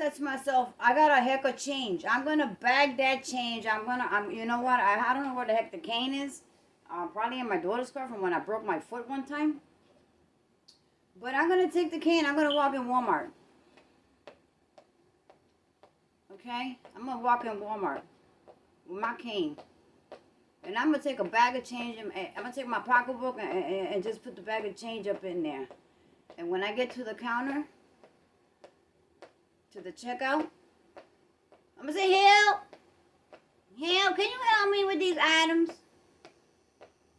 said to myself, I got a heck of change. I'm gonna bag that change. You know what? I don't know where the heck the cane is. Probably in my daughter's car from when I broke my foot one time. But I'm gonna take the cane. I'm gonna walk in Walmart. Okay? I'm gonna walk in Walmart with my cane. And I'm gonna take a bag of change. And I'm gonna take my pocketbook and just put the bag of change up in there. And when I get to the counter, to the checkout, I'm gonna say, help, can you help me with these items?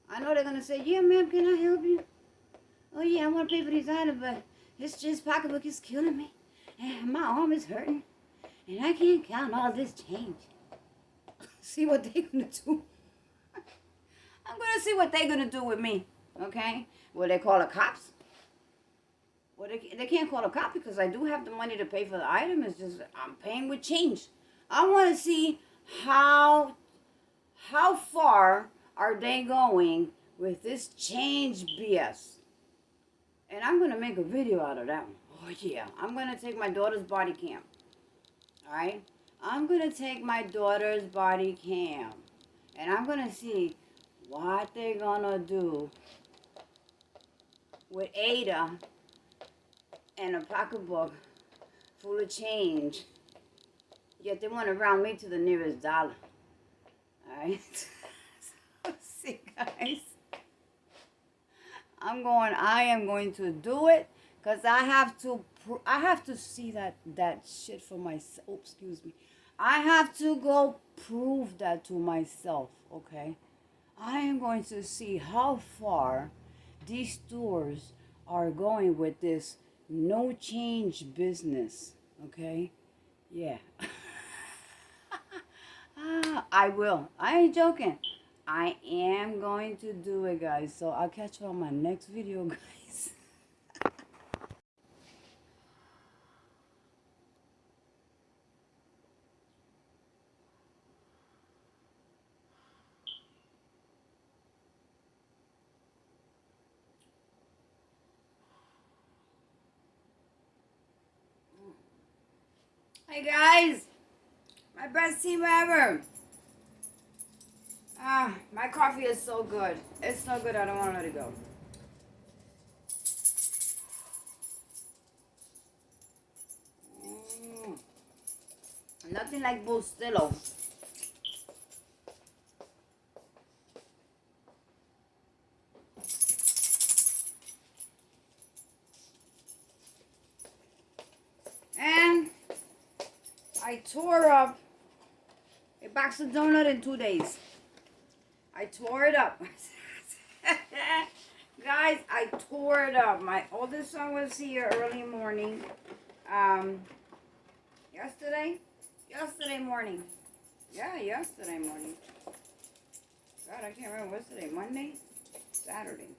I know they're gonna say, yeah, ma'am, can I help you? Oh yeah, I want to pay for these items, but this pocketbook is killing me, and my arm is hurting, and I can't count all this change. See what they're gonna do. I'm gonna see what they're gonna do with me. Okay? Will they call the cops? Well, they can't call a cop because I do have the money to pay for the item. It's just I'm paying with change. I want to see how far are they going with this change BS. And I'm going to make a video out of that one. Oh, yeah. I'm going to take my daughter's body cam. All right? I'm going to take my daughter's body cam. And I'm going to see what they're going to do with Ada and a pocketbook full of change. Yet they want to round me to the nearest dollar. Alright? So, see, guys. I am going to do it because I have to see that shit for myself. Oh, excuse me. I have to go prove that to myself, okay? I am going to see how far these stores are going with this no change business, okay? Yeah. I will. I ain't joking. I am going to do it, guys. So I'll catch you on my next video, guys. Hey, guys. My best team ever. My coffee is so good. It's so good, I don't want to let it go. Nothing like Bustillo. And I tore up a box of donut in 2 days. I tore it up. Guys, I tore it up. My oldest son was here early morning. Yesterday morning. Yeah, yesterday morning. God, I can't remember. What's today? Monday? Saturday.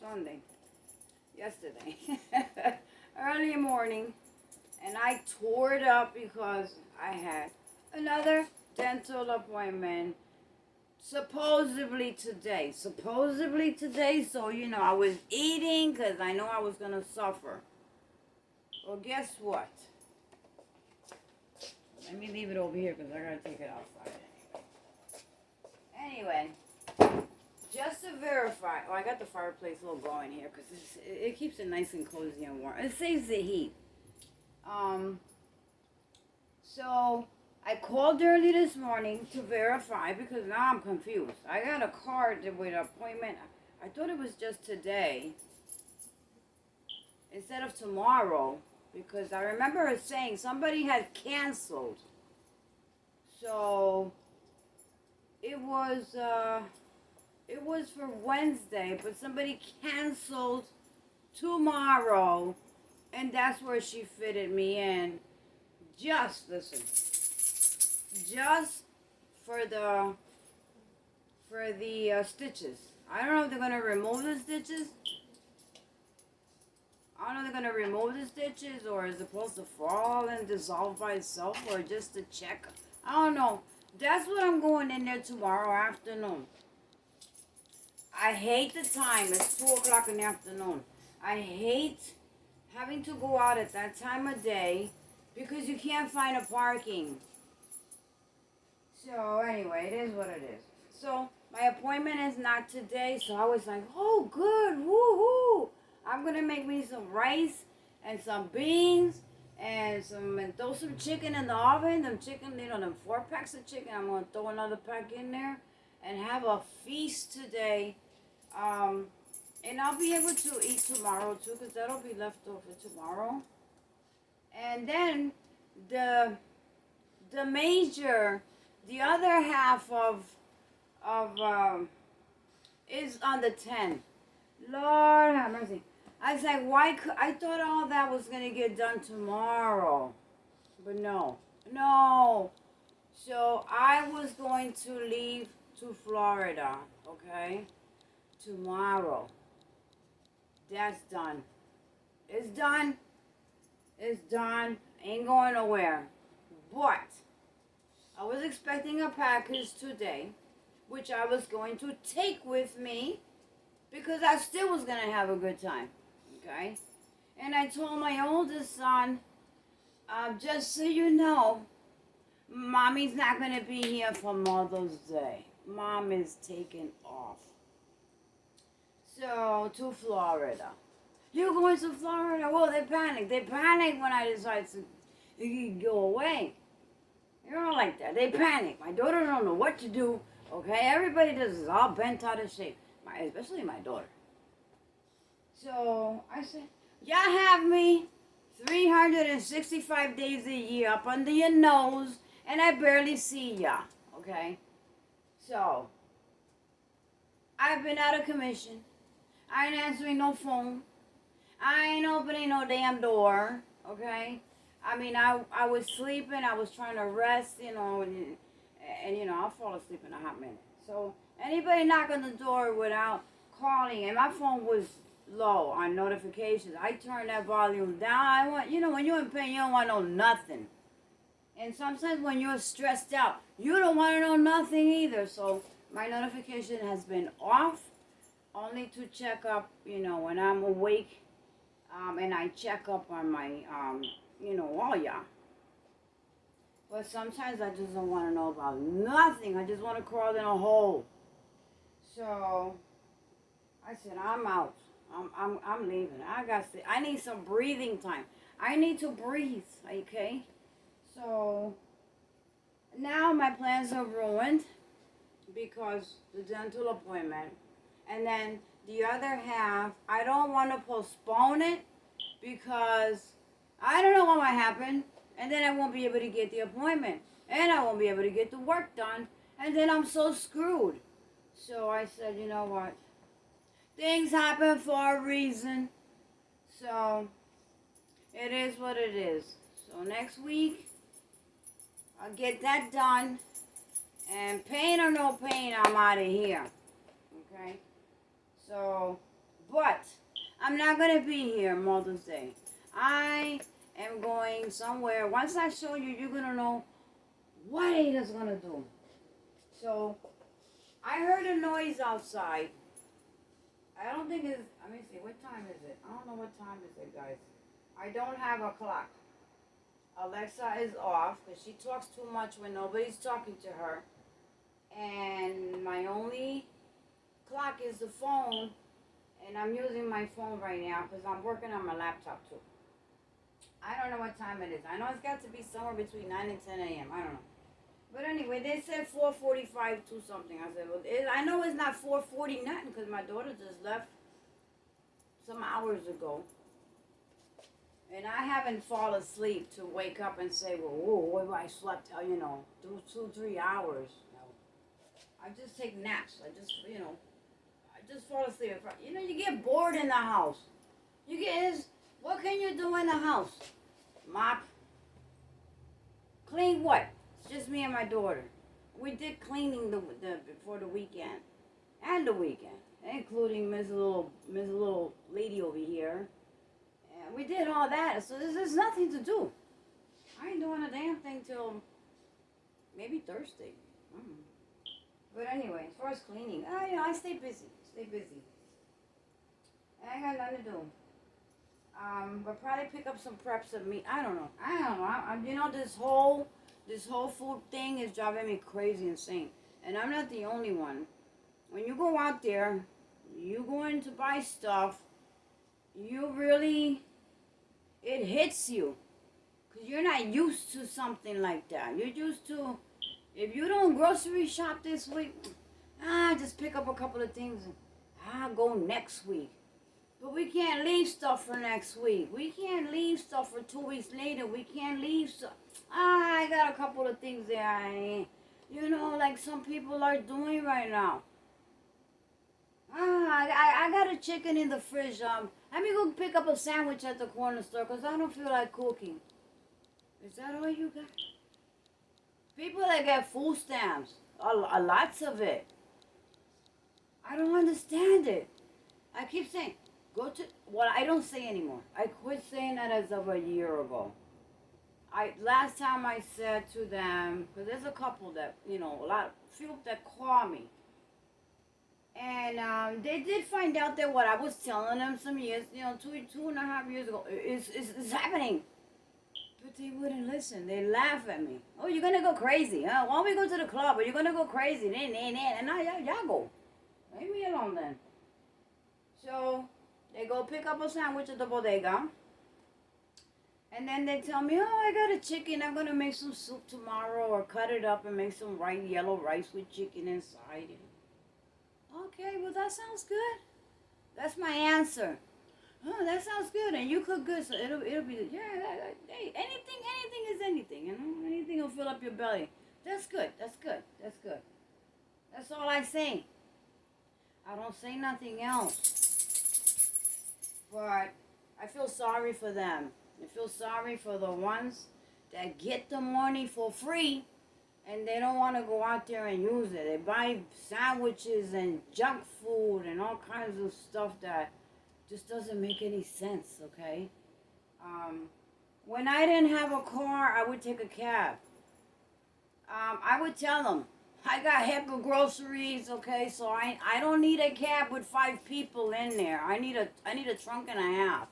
Sunday. Yesterday. Early morning. And I tore it up because I had another dental appointment supposedly today. So, I was eating because I know I was going to suffer. Well, guess what? Let me leave it over here because I got to take it outside anyway. Just to verify, I got the fireplace a little going here because it keeps it nice and cozy and warm. It saves the heat. So I called early this morning to verify because now I'm confused. I got a card with an appointment. I thought it was just today instead of tomorrow because I remember her saying somebody had canceled. So it was for Wednesday, but somebody canceled tomorrow, and that's where she fitted me in. Just for the stitches. I don't know if they're gonna remove the stitches. Or is it supposed to fall and dissolve by itself, or just to check? I don't know. That's what I'm going in there tomorrow afternoon. I hate the time. It's 2 o'clock in the afternoon. I hate having to go out at that time of day because you can't find a parking. So anyway, it is what it is. So my appointment is not today, so I was like, oh good, woohoo! I'm gonna make me some rice and some beans and throw some chicken in the oven. Them chicken, them 4 packs of chicken. I'm gonna throw another pack in there and have a feast today. And I'll be able to eat tomorrow too, because that'll be left over tomorrow. And then the the other half of is on the 10th. Lord have mercy. I was like, why I thought all that was gonna get done tomorrow, but no. So I was going to leave to Florida, okay, tomorrow. That's done. It's done. It's done. Ain't going nowhere. But I was expecting a package today, which I was going to take with me because I still was going to have a good time. Okay? And I told my oldest son, just so you know, Mommy's not going to be here for Mother's Day. Mom is taking off. So, to Florida. You're going to Florida? Well, they panicked. They panicked when I decided to go away. You're all like that. They panic. My daughter don't know what to do. Okay? Everybody does is all bent out of shape. Especially my daughter. So, I said, y'all have me 365 days a year up under your nose, and I barely see y'all. Okay? So, I've been out of commission. I ain't answering no phone. I ain't opening no damn door, okay? I mean, I was sleeping. I was trying to rest, and I'll fall asleep in a hot minute. So anybody knock on the door without calling, and my phone was low on notifications, I turned that volume down. I want, when you're in pain, you don't want to know nothing. And sometimes when you're stressed out, you don't want to know nothing either. So my notification has been off, only to check up, when I'm awake, and I check up on my, all y'all. But sometimes I just don't want to know about nothing. I just want to crawl in a hole. So I said, I'm out. I'm leaving. I need some breathing time. I need to breathe, okay? So now my plans are ruined because the dental appointment. And then the other half, I don't want to postpone it because I don't know what might happen. And then I won't be able to get the appointment. And I won't be able to get the work done. And then I'm so screwed. So I said, you know what? Things happen for a reason. So it is what it is. So next week, I'll get that done. And pain or no pain, I'm out of here. Okay? So, but I'm not going to be here Mother's Day. I am going somewhere. Once I show you, you're going to know what Ada's going to do. So, I heard a noise outside. I don't think it's, let me see, what time is it? I don't know what time is it, guys. I don't have a clock. Alexa is off because she talks too much when nobody's talking to her. And my only clock is the phone, and I'm using my phone right now because I'm working on my laptop too. I don't know what time it is. I know it's got to be somewhere between 9 and 10 a.m. I don't know. But anyway, they said 4:45 to something. I said, well, I know it's not 4:40 nothing because my daughter just left some hours ago. And I haven't fallen asleep to wake up and say, well, whoa, I slept, 2-3 hours. No. I just take naps. I just fall asleep. You get bored in the house. What can you do in the house? Mop. Clean what? It's just me and my daughter. We did cleaning before the weekend. And the weekend. Including Ms. Little lady over here. And we did all that. So there's nothing to do. I ain't doing a damn thing till maybe Thursday. But anyway, as far as cleaning, I stay busy. I ain't got nothing to do. But probably pick up some preps of meat. I don't know. You know, this whole food thing is driving me crazy insane. And I'm not the only one. When you go out there, you go in to buy stuff, you really, it hits you. Because you're not used to something like that. You're used to, if you don't grocery shop this week, just pick up a couple of things and go next week. But we can't leave stuff for next week. We can't leave stuff for 2 weeks later. We can't leave stuff. I got a couple of things there. You know, like some people are doing right now. I got a chicken in the fridge. Let me go pick up a sandwich at the corner store because I don't feel like cooking. Is that all you got? People that get food stamps, lots of it. I don't understand it. I keep saying, I don't say anymore. I quit saying that as of a year ago. Last time I said to them, because there's a couple that, few that call me. And they did find out that what I was telling them some years, 2.5 years ago, is happening. But they wouldn't listen. They laugh at me. Oh, you're going to go crazy, huh? Why don't we go to the club? Or you're going to go crazy. And now y'all go. Leave me alone then. So they go pick up a sandwich at the bodega. And then they tell me, I got a chicken. I'm going to make some soup tomorrow or cut it up and make some yellow rice with chicken inside. Okay, well, that sounds good. That's my answer. Oh, that sounds good. And you cook good, so it'll be, hey, anything is anything, Anything will fill up your belly. That's good. That's all I say. I don't say nothing else. But I feel sorry for them. I feel sorry for the ones that get the money for free and they don't want to go out there and use it. They buy sandwiches and junk food and all kinds of stuff that just doesn't make any sense, okay? When I didn't have a car, I would take a cab. I would tell them, I got heck of groceries, okay? So I don't need a cab with 5 people in there. I need a trunk and a half.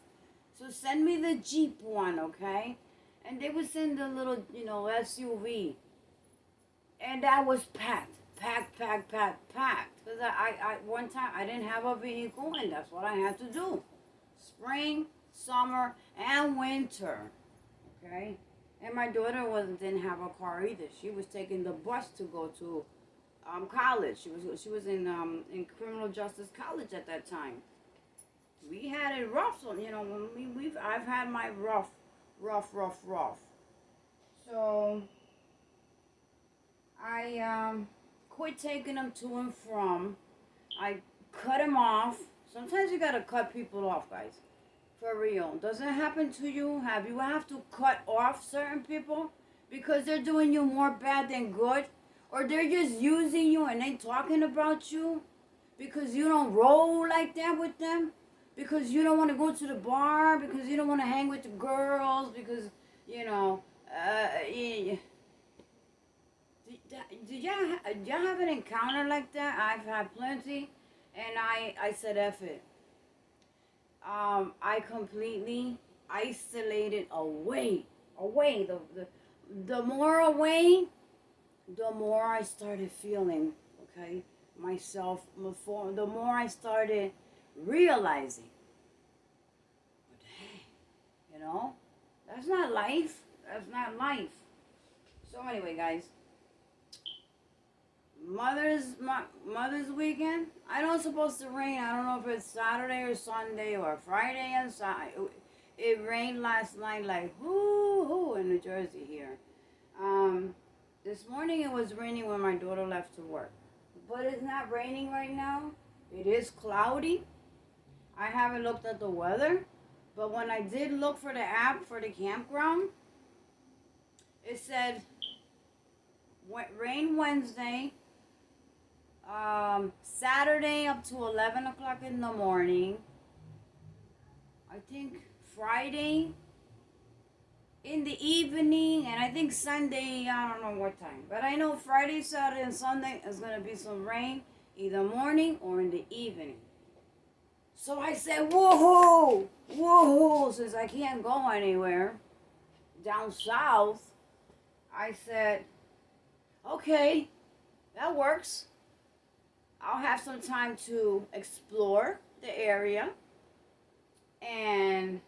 So send me the Jeep one, okay? And they would send a little, SUV. And that was packed. Because I one time I didn't have a vehicle and that's what I had to do. Spring, summer, and winter. Okay? And my daughter didn't have a car either. She was taking the bus to go to college. She was in criminal justice college at that time. We had it rough, so I've had my rough. So I quit taking them to and from. I cut them off. Sometimes you gotta cut people off, guys. For real. Doesn't it happen to you? Have you have to cut off certain people because they're doing you more bad than good? Or they're just using you and they talking about you because you don't roll like that with them? Because you don't want to go to the bar, because you don't want to hang with the girls, because, Did y'all have an encounter like that? I've had plenty, and I said F it. I completely isolated away. The more away, the more I started feeling, okay, myself. The more I started realizing, dang, that's not life. So anyway, guys. Mother's weekend. I know it's supposed to rain. I don't know if it's Saturday or Sunday or Friday and Sunday. It rained last night like whoo in New Jersey here. This morning it was raining when my daughter left to work. But it's not raining right now. It is cloudy. I haven't looked at the weather. But when I did look for the app for the campground, it said rain Wednesday, Saturday up to 11 o'clock in the morning. I think Friday in the evening, and I think Sunday, I don't know what time. But I know Friday, Saturday, and Sunday is going to be some rain, either morning or in the evening. So I said, woohoo, woohoo, since I can't go anywhere down south, I said, okay, that works. I'll have some time to explore the area and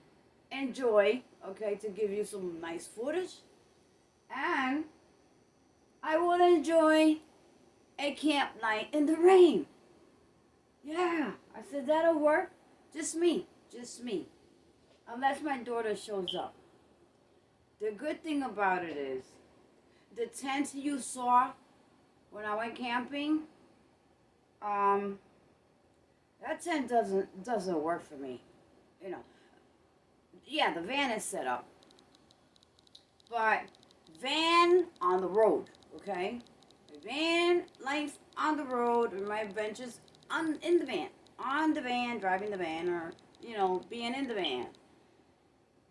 enjoy, okay, to give you some nice footage. And I will enjoy a camp night in the rain. Yeah, I said that'll work. Just me, just me. Unless my daughter shows up. The good thing about it is, the tent you saw when I went camping, that tent doesn't work for me. You know, yeah, the van is set up, but van on the road, okay? Van life on the road, with my adventures in the van, driving the van, or being in the van.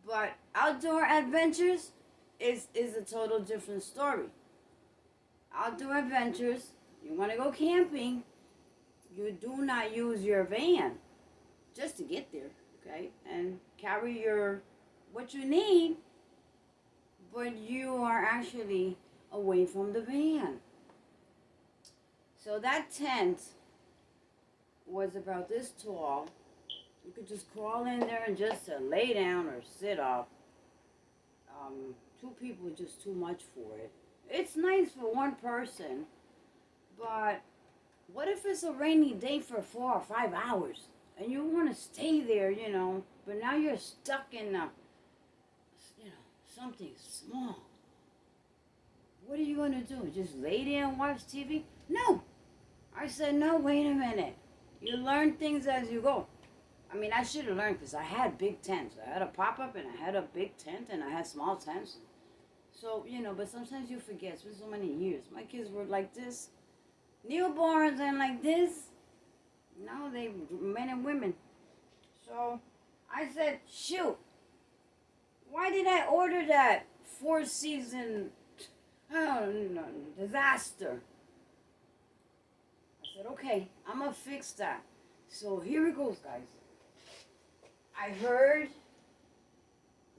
But outdoor adventures is a total different story. Outdoor adventures, you want to go camping, you do not use your van just to get there, okay? And carry what you need, but you are actually away from the van. So that tent was about this tall. You could just crawl in there and just lay down or sit up. Two people is just too much for it. It's nice for one person, but what if it's a rainy day for 4 or 5 hours and you want to stay there, but now you're stuck in something small. What are you going to do? Just lay there and watch TV? No. I said, no, wait a minute. You learn things as you go. I mean, I should have learned because I had big tents. I had a pop-up and I had a big tent and I had small tents. So, but sometimes you forget. It's been so many years. My kids were like this. Newborns and like this. Now they men and women. So I said, shoot. Why did I order that 4-season disaster? I said, okay, I'm going to fix that. So here it goes, guys. I heard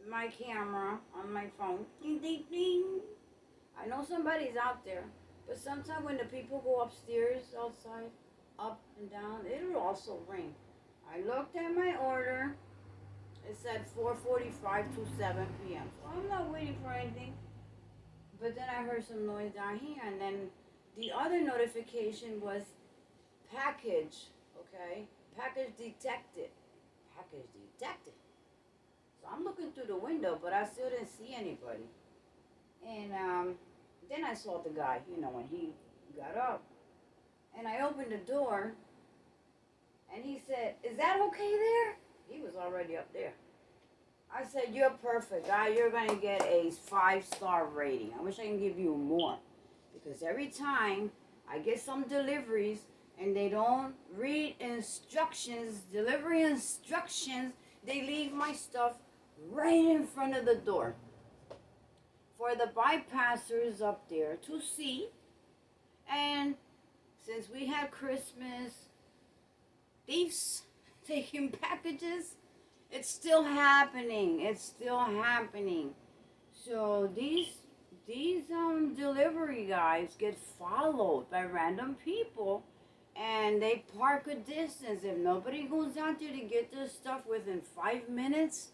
my camera on my phone. Ding, ding, ding. I know somebody's out there. But sometimes when the people go upstairs, outside, up and down, it'll also ring. I looked at my order. It said 4:45 to 7 p.m. So I'm not waiting for anything. But then I heard some noise down here. And then the other notification was package. Okay? Package detected. Package detected. So I'm looking through the window, but I still didn't see anybody. And then I saw the guy, when he got up. And I opened the door, and he said, is that okay there? He was already up there. I said, you're perfect, guy. You're going to get a 5-star rating. I wish I can give you more. Because every time I get some deliveries, and they don't read instructions, delivery instructions, they leave my stuff right in front of the door. For the bypassers up there to see. And since we had Christmas thieves taking packages, it's still happening. It's still happening. So these delivery guys get followed by random people, and they park a distance. If nobody goes out there to get their stuff within 5 minutes,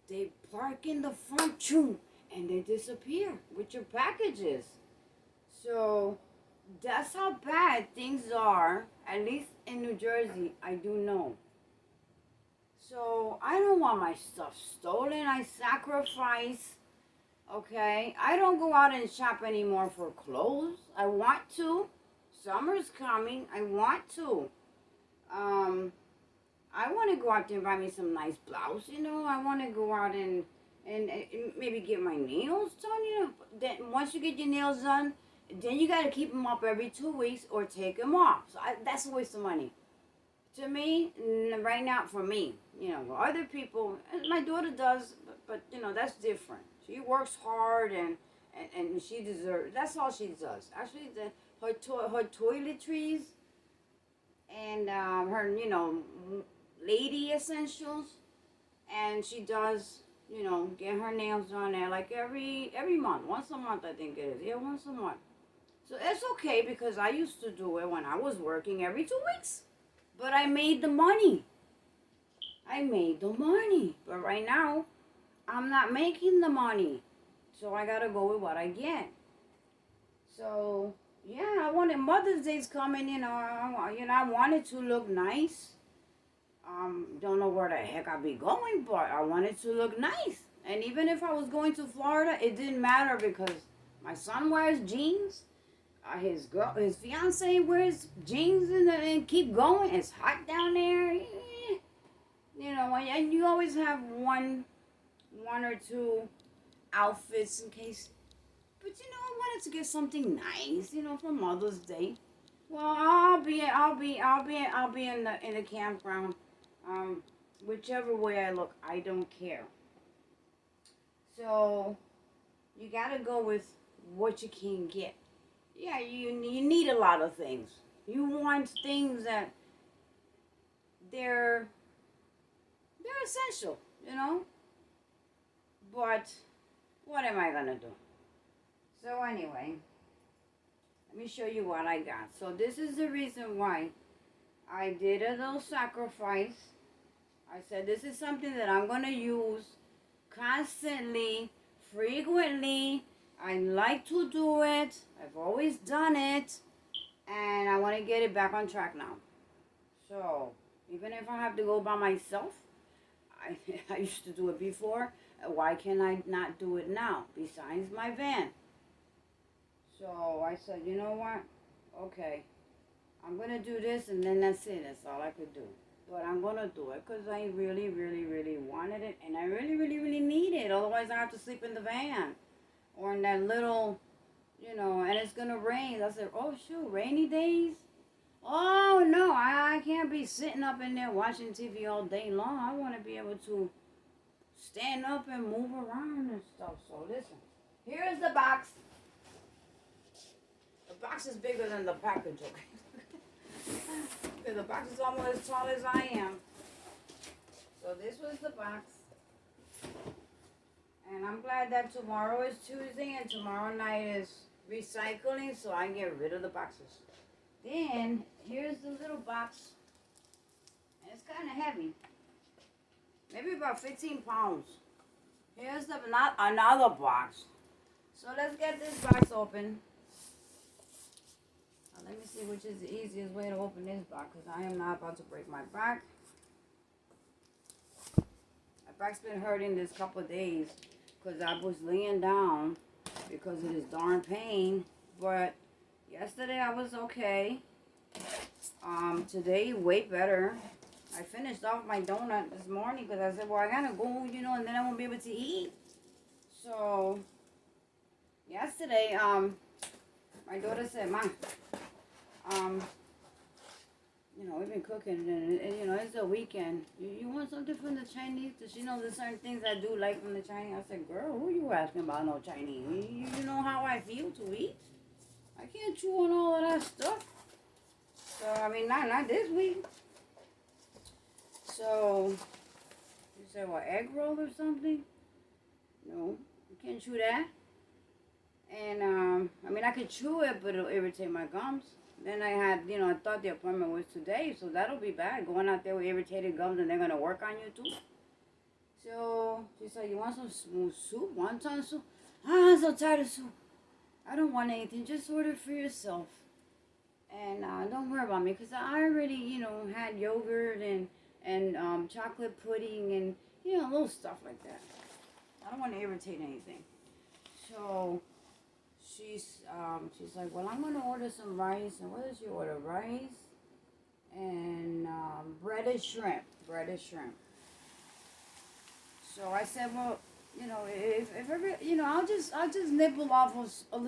they park in the front, too, and they disappear with your packages. So that's how bad things are, at least in New Jersey, I do know. So I don't want my stuff stolen. I sacrifice, okay? I don't go out and shop anymore for clothes. I want to. Summer's coming. I want to. I want to go out there and buy me some nice blouse, I want to go out and maybe get my nails done, Then once you get your nails done, then you got to keep them up every 2 weeks or take them off. So that's a waste of money. To me, right now, for me, for other people, my daughter does, but that's different. She works hard and she deserves, that's all she does. Actually, her toiletries and her, lady essentials, and she does, get her nails done there like every month, once a month I think it is. Yeah, once a month. So it's okay because I used to do it when I was working every 2 weeks. But I made the money. I made the money. But right now, I'm not making the money. So I gotta go with what I get. So yeah, I wanted Mother's Day's coming, I wanted to look nice. Don't know where the heck I'll be going, but I wanted to look nice. And even if I was going to Florida, it didn't matter because my son wears jeans. His fiance wears jeans and keep going. It's hot down there. And you always have one or two outfits in case. But I wanted to get something nice, for Mother's Day. Well, I'll be in the campground. Whichever way I look, I don't care. So you gotta go with what you can get. Yeah, you need a lot of things. You want things that they're essential, But what am I gonna do? So anyway, let me show you what I got. So this is the reason why I did a little sacrifice. I said this is something that I'm gonna use constantly, frequently. I like to do it. I've always done it. And I want to get it back on track now. So, even if I have to go by myself, I used to do it before. Why can I not do it now? Besides my van. So, I said, you know what? Okay. I'm going to do this and then that's it. That's all I could do. But I'm going to do it because I really, really, really wanted it. And I really, really, really need it. Otherwise, I have to sleep in the van. Or in that little, and it's going to rain. I said, oh, shoot, rainy days? Oh, no, I can't be sitting up in there watching TV all day long. I want to be able to stand up and move around and stuff. So, listen, here's the box. The box is bigger than the package, okay? Because the box is almost as tall as I am. So, this was the box. And I'm glad that tomorrow is Tuesday and tomorrow night is recycling, so I can get rid of the boxes. Then, here's the little box. And it's kind of heavy. Maybe about 15 pounds. Here's another box. So let's get this box open. Now, let me see which is the easiest way to open this box, because I am not about to break my back. My back's been hurting this couple of days. Because I was laying down because of this darn pain. But yesterday I was okay. Today way better. I finished off my donut this morning because I said, well, I gotta go, and then I won't be able to eat. So yesterday, my daughter said, Mom, we've been cooking, and it's the weekend. You want something from the Chinese? Does she know there's certain things I do like from the Chinese? I said, girl, who you asking about no Chinese? You know how I feel to eat. I can't chew on all of that stuff. So, not this week. So, you said, what, egg roll or something? No, you can't chew that. And, I could chew it, but it'll irritate my gums. Then I had, I thought the appointment was today, so that'll be bad. Going out there with irritated gums and they're going to work on you too. So she said, you want some smooth soup? Wonton soup? I'm so tired of soup. I don't want anything. Just order for yourself. And don't worry about me because I already, had yogurt and chocolate pudding and, little stuff like that. I don't want to irritate anything. So she's like, well, I'm going to order some rice. And what did she order? Rice and breaded shrimp. So I said, well, if ever, I'll just nibble off of a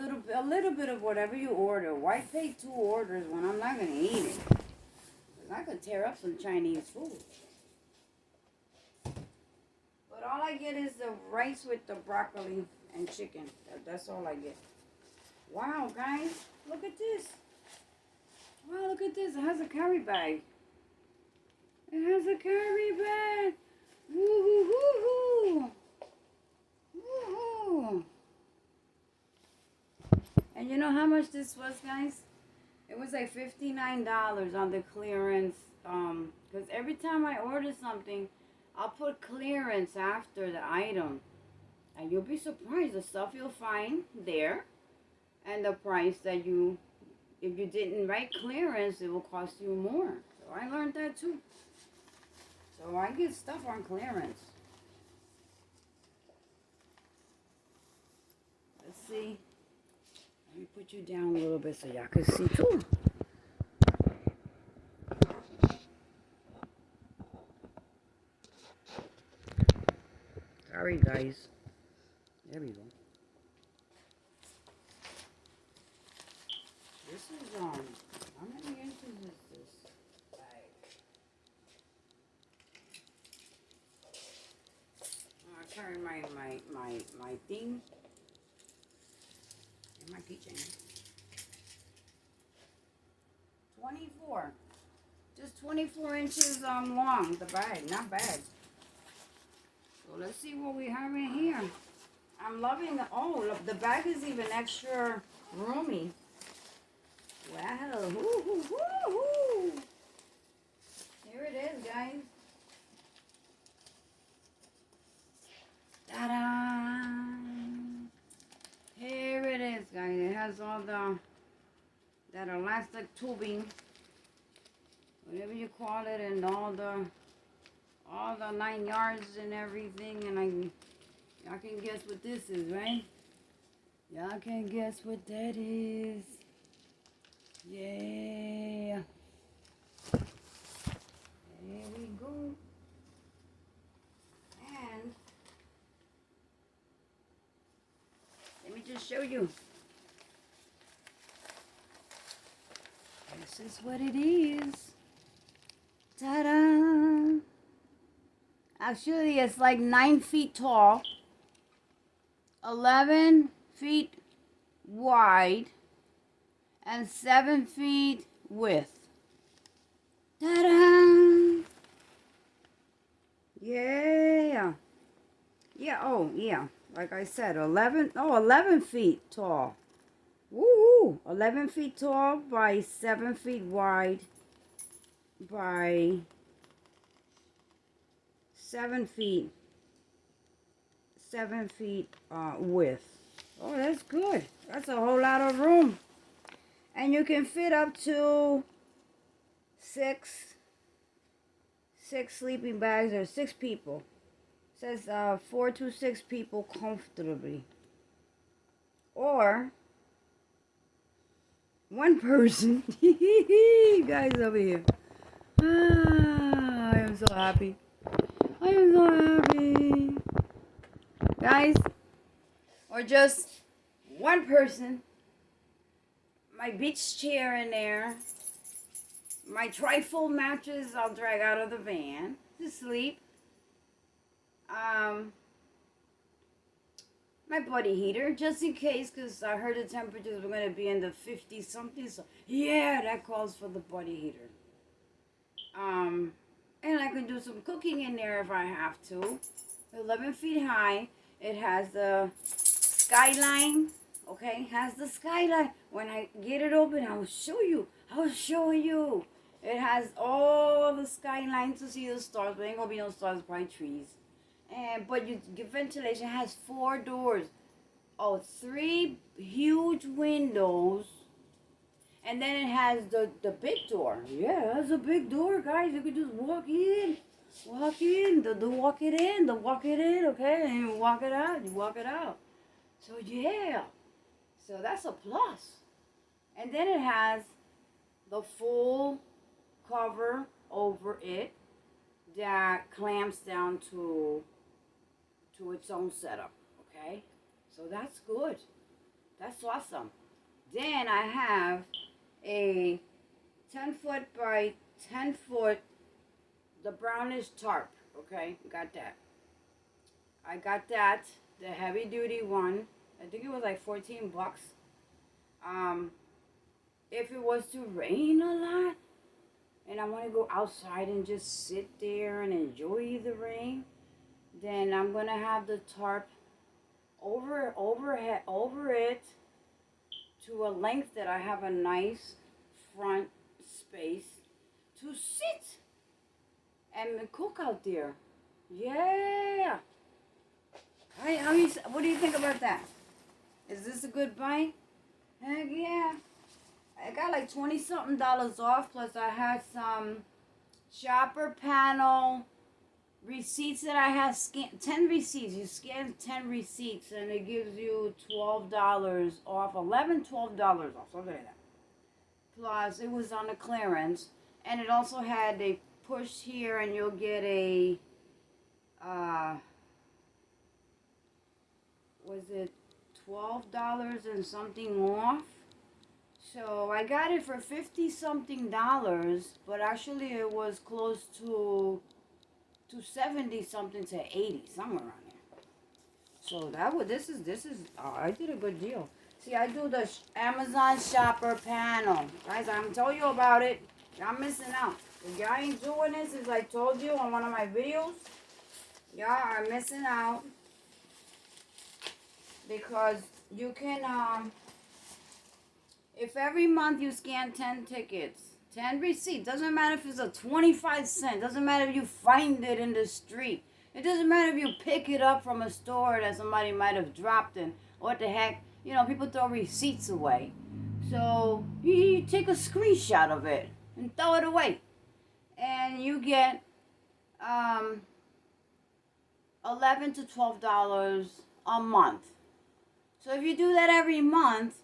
little bit of whatever you order. Why pay 2 orders when I'm not going to eat it? 'Cause I could tear up some Chinese food. But all I get is the rice with the broccoli and chicken. That's all I get. Wow, guys, look at this. Wow, look at this. It has a carry bag. It has a carry bag. Woo-hoo-hoo-hoo. Woo-hoo. And you know how much this was, guys? It was like $59 on the clearance. Because every time I order something, I'll put clearance after the item. And you'll be surprised the stuff you'll find there and the price that you, if you didn't write clearance, it will cost you more. So I learned that too. So I get stuff on clearance. Let's see. Let me put you down a little bit so y'all can see too. Sorry, guys. There we go. This is how many inches is this bag? I carry my thing in my keychain. 24. Just 24 inches long, the bag, not bad. So let's see what we have in here. I'm loving the, oh, look, the bag is even extra roomy. Wow, woo-hoo-hoo-hoo. Here it is, guys. Ta-da! Here it is, guys. It has all that elastic tubing, whatever you call it, and all the 9 yards and everything. And y'all can guess what this is, right? Y'all can guess what that is. Yeah. There we go. And let me just show you. This is what it is. Ta-da! Actually, it's like 9 feet tall, 11 feet wide, and 7 feet width. Ta-da! Yeah. Yeah, oh, yeah. Like I said, 11 feet tall. Woo! 11 feet tall by 7 feet wide by 7 feet width. Oh, that's good. That's a whole lot of room. And you can fit up to six sleeping bags, or 6 people. It says 4 to 6 people comfortably. Or 1 person. You guys over here. I am so happy. I am so happy. Guys, or just 1 person. My beach chair in there. My tri-fold mattress I'll drag out of the van to sleep. My body heater, just in case, because I heard the temperatures were going to be in the 50 something. So yeah, that calls for the body heater. And I can do some cooking in there if I have to. 11 feet high. It has the skyline. Okay, has the skyline. When I get it open, I'll show you. I'll show you. It has all the skyline to see the stars. But ain't gonna be no stars, probably trees. But you get ventilation. It has 4 doors. Oh, 3 huge windows. And then it has the big door. Yeah, that's a big door, guys. You can just walk in. Walk in. Walk it in. Walk it in, okay? And you walk it out. You walk it out. So, yeah. So, that's a plus. And then it has the full cover over it that clamps down to its own setup, okay? So that's good. That's awesome. Then I have a 10-foot by 10-foot, the brownish tarp, okay? Got that. I got that, the heavy duty one. I think it was like $14. If it was to rain a lot, and I want to go outside and just sit there and enjoy the rain, then I'm gonna have the tarp over it to a length that I have a nice front space to sit and cook out there. Yeah. What do you think about that? Is this a good buy? Heck yeah. I got like 20 something dollars off, plus I had some shopper panel receipts that I had scanned. 10 receipts. You scan 10 receipts and it gives you $12 off. $12 off, something like that. Plus it was on a clearance, and it also had a push here and you'll get a was it $12 and something off? So I got it for 50 something dollars, but actually it was close to 70 something to 80, somewhere around there. So I did a good deal. See, I do the Amazon shopper panel. Guys, I'm telling you about it. Y'all missing out. If y'all ain't doing this, as I told you on one of my videos, y'all are missing out. Because you can, if every month you scan 10 tickets, 10 receipts, doesn't matter if it's a 25 cent, doesn't matter if you find it in the street, it doesn't matter if you pick it up from a store that somebody might have dropped in, what the heck, you know, people throw receipts away. So you take a screenshot of it and throw it away. And you get $11 to $12 a month. So if you do that every month,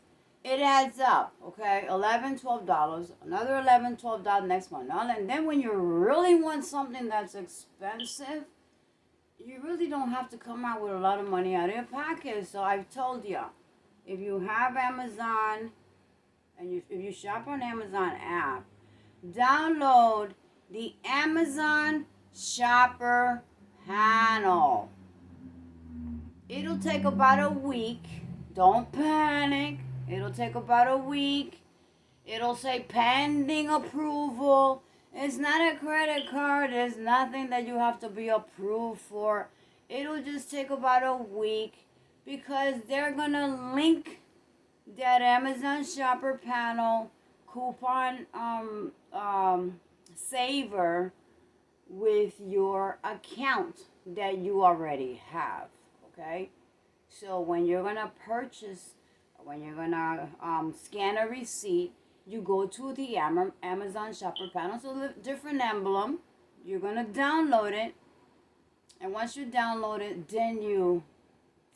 it adds up, okay? $11, $12, another $11, $12 next month. And then when you really want something that's expensive, you really don't have to come out with a lot of money out of your pocket. So I've told you, if you have Amazon, and if you shop on Amazon app, download the Amazon Shopper Panel. It'll take about a week. Don't panic. It'll take about a week. It'll say pending approval. It's not a credit card. There's nothing that you have to be approved for. It'll just take about a week because they're going to link that Amazon Shopper Panel coupon saver with your account that you already have, okay? So when you're going to purchase, when you're going to scan a receipt, you go to the Amazon Shopper Panel. So the different emblem, you're going to download it. And once you download it, then you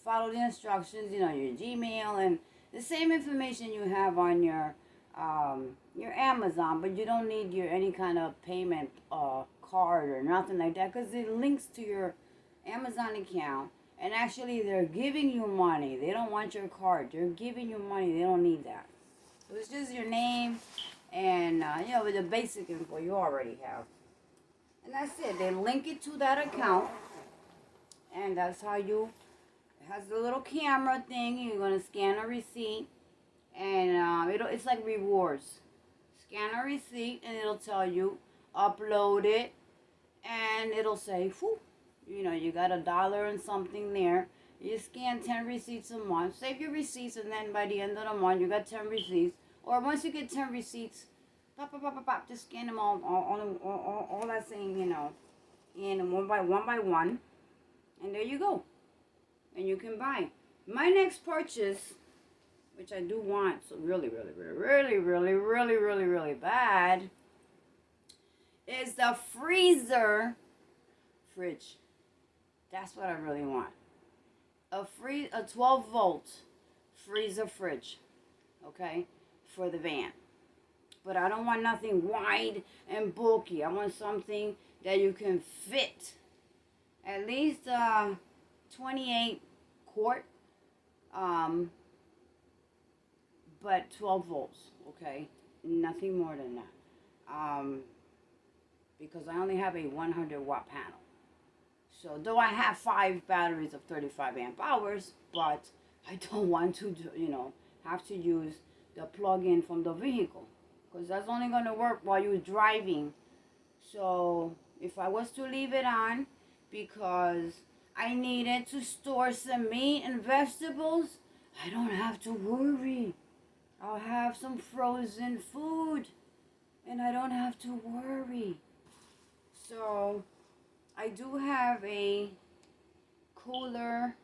follow the instructions, you know, your Gmail and the same information you have on your Amazon, but you don't need your any kind of payment card or nothing like that because it links to your Amazon account. And actually, they're giving you money. They don't want your card. They're giving you money. They don't need that. So it's just your name and, you know, with the basic info you already have. And that's it. They link it to that account. And that's how you, it has the little camera thing. You're going to scan a receipt. And it's like rewards. Scan a receipt and it'll tell you, upload it. And it'll say, whew. You know, you got $1 and something there. You scan 10 receipts a month. Save your receipts, and then by the end of the month, you got 10 receipts. Or once you get 10 receipts, pop, just scan them all that same, you know, in one by one. And there you go. And you can buy. My next purchase, which I do want so really bad, is the fridge. That's what I really want. A 12-volt freezer fridge, okay, for the van. But I don't want nothing wide and bulky. I want something that you can fit. At least 28 quart, but 12 volts, okay? Nothing more than that. Because I only have a 100-watt panel. So, though I have 5 batteries of 35 amp hours, but I don't want to, you know, have to use the plug-in from the vehicle. because that's only going to work while you're driving. So if I was to leave it on because I needed to store some meat and vegetables, I don't have to worry. I'll have some frozen food and I don't have to worry. So I do have a cooler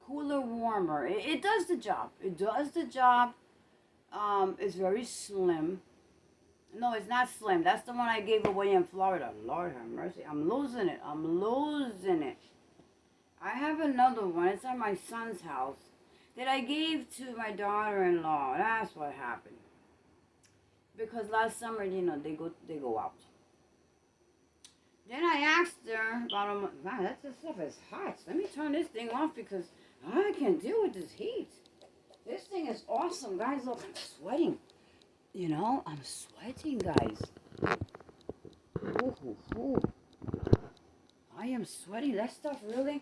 warmer. It does the job. It does the job. It's very slim. No, it's not slim. That's the one I gave away in Florida. Lord have mercy. I'm losing it. I have another one. It's at my son's house that I gave to my daughter-in-law. That's what happened. Because last summer, you know, they go out. Then I asked her about a month. Wow, that stuff is hot. Let me turn this thing off because I can't deal with this heat. This thing is awesome, guys. Look, I'm sweating. You know, I'm sweating, guys. Ooh. I am sweating. That stuff really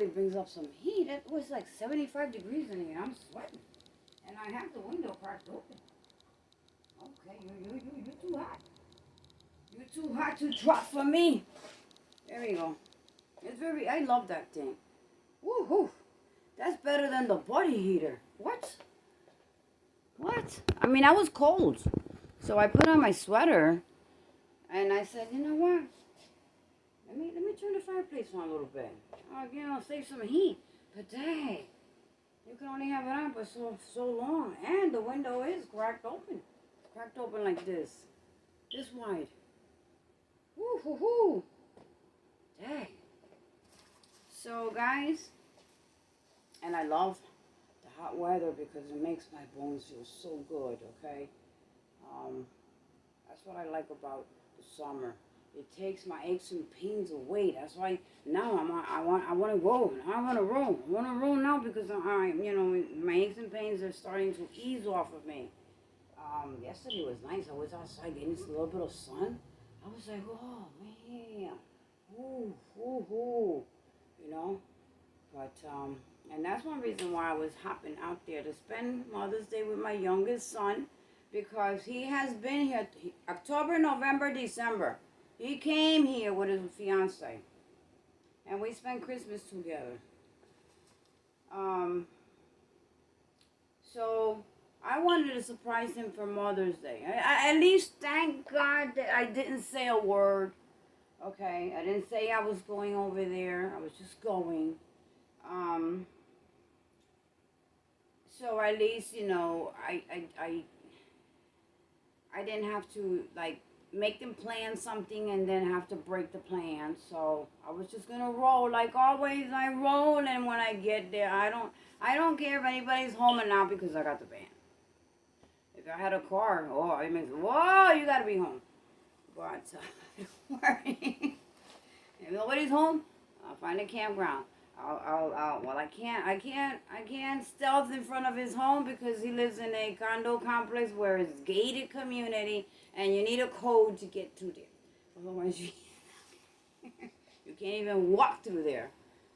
brings up some heat. It was like 75 degrees in here. I'm sweating. And I have the window cracked open. Okay, you're too hot. You're too hot to drop for me. There we go. I love that thing. Woohoo. That's better than the body heater. What? I mean, I was cold. So I put on my sweater. And I said, you know what? Let me turn the fireplace on a little bit. You know, save some heat. But dang, you can only have it on for so long. And the window is cracked open. It's cracked open like this. This wide. Woo-hoo-hoo. Dang. So, guys, and I love the hot weather because it makes my bones feel so good, okay? That's what I like about the summer. It takes my aches and pains away. That's why now I want to roll. I want to roll now because my aches and pains are starting to ease off of me. Yesterday was nice. I was outside getting this little bit of sun. I was like, oh man, ooh, you know. But and that's one reason why I was hopping out there to spend Mother's Day with my youngest son, because he has been here October, November, December. He came here with his fiance, and we spent Christmas together. So I wanted to surprise him for Mother's Day. I at least thank God that I didn't say a word. Okay, I didn't say I was going over there. I was just going. So at least, you know, I didn't have to like make them plan something and then have to break the plan. So I was just gonna roll like always. I roll, and when I get there, I don't care if anybody's home or not because I got the van. If I had a car, it means whoa, you gotta be home. But don't worry. If nobody's home, I'll find a campground. I can't stealth in front of his home because he lives in a condo complex where it's gated community and you need a code to get to there. Otherwise, you can't even walk through there.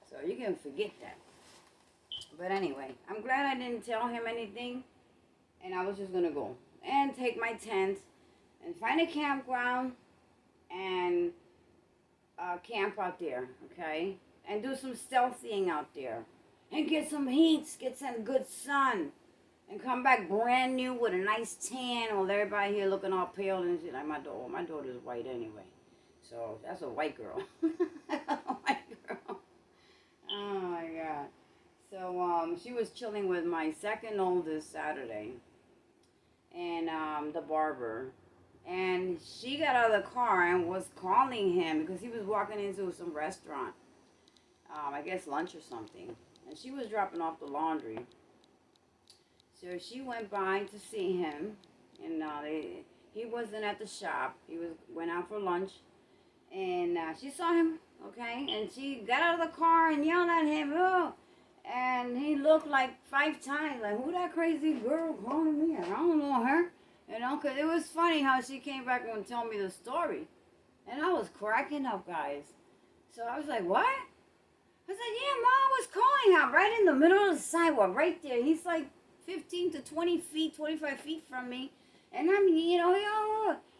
So you can forget that. But anyway, I'm glad I didn't tell him anything, and I was just gonna go and take my tent and find a campground and camp out there, okay? And do some stealthing out there. And get some heat, get some good sun. And come back brand new with a nice tan while everybody here looking all pale and shit. Like my daughter's white anyway. So that's a white girl. A white girl. Oh my God. So she was chilling with my second oldest Saturday. And the barber. And she got out of the car and was calling him because he was walking into some restaurant. I guess lunch or something. And she was dropping off the laundry. So she went by to see him. And he wasn't at the shop. He went out for lunch. And she saw him, okay? And she got out of the car and yelled at him, oh! And he looked like 5 times. Like, who that crazy girl calling me? I don't know her. You know, because it was funny how she came back and told me the story. And I was cracking up, guys. So I was like, what? I said, yeah, Mom was calling him right in the middle of the sidewalk, right there. He's like 15 to 20 feet, 25 feet from me. And I'm,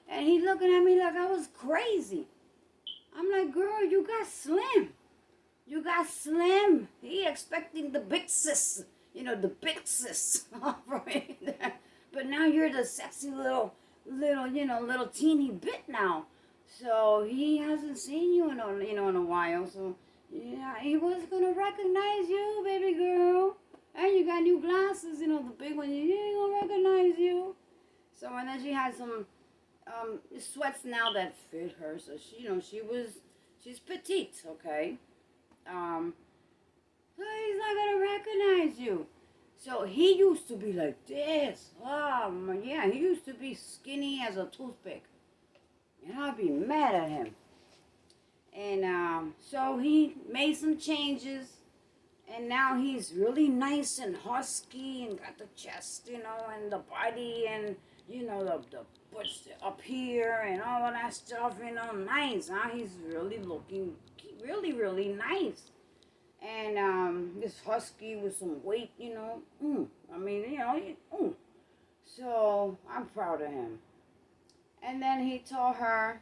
and he looking at me like I was crazy. I'm like, girl, you got slim. You got slim. He expecting the big sis, the big sis. But now you're the sexy little teeny bit now. So he hasn't seen you in a while. So yeah, he was gonna recognize you, baby girl. And you got new glasses, the big one. He ain't gonna recognize you. So and then she had some sweats now that fit her. So she's petite, okay. So he's not gonna recognize you. So he used to be like this. Yeah, he used to be skinny as a toothpick. And I'd be mad at him. And so he made some changes. And now he's really nice and husky and got the chest, and the body and, the butts up here and all of that stuff, nice. Now he's really looking really, really nice. And this husky with some weight, So I'm proud of him. And then he told her,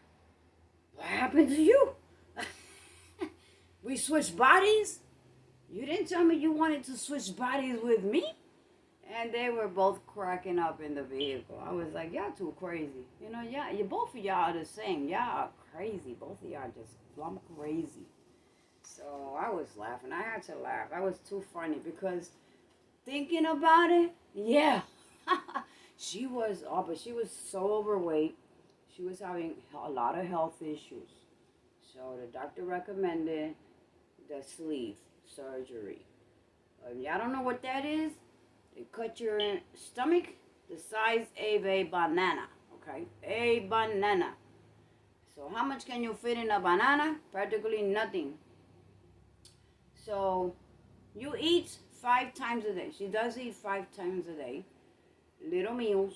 what happened to you? We switched bodies? You didn't tell me you wanted to switch bodies with me? And they were both cracking up in the vehicle. I was like, y'all too crazy. Both of y'all are the same. Y'all are crazy. Both of y'all just plumb crazy. So I was laughing. I had to laugh. That was too funny because thinking about it, yeah. She was so overweight. She was having a lot of health issues. So the doctor recommended the sleeve surgery. Y'all don't know what that is? They cut your stomach the size of a banana, okay? A banana. So how much can you fit in a banana? Practically nothing. So you eat 5 times a day. She does eat 5 times a day. Little meals,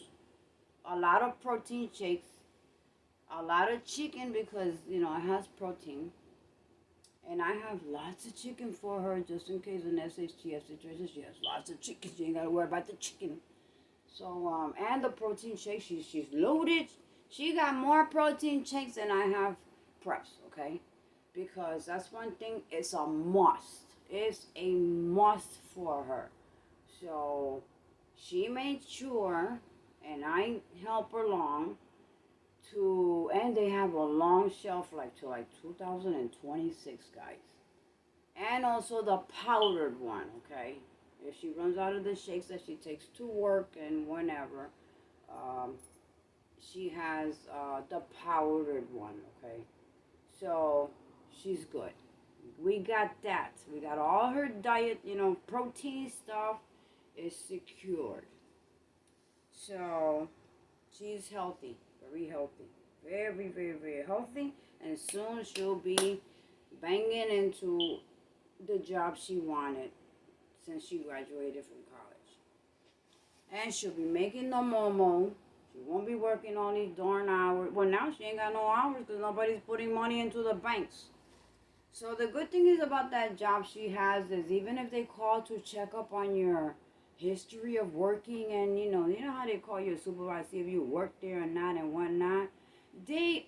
a lot of protein shakes, a lot of chicken because, it has protein. And I have lots of chicken for her just in case an SHTF situation. She has lots of chicken. She ain't got to worry about the chicken. So, and the protein shake, she's loaded. She got more protein shakes than I have preps, okay? Because that's one thing, it's a must. It's a must for her. So, she made sure, and I help her along, and they have a long shelf life to 2026, guys. And also the powdered one, okay? If she runs out of the shakes that she takes to work and whenever, she has the powdered one, okay? So she's good. We got that. We got all her diet, protein stuff is secured. So she's healthy. Very healthy. Very, very, very healthy. And soon she'll be banging into the job she wanted since she graduated from college. And she'll be making the momo. She won't be working all these darn hours. Well, now she ain't got no hours because nobody's putting money into the banks. So the good thing is about that job she has is even if they call to check up on your history of working and you know how they call your supervisor see if you work there or not and whatnot, they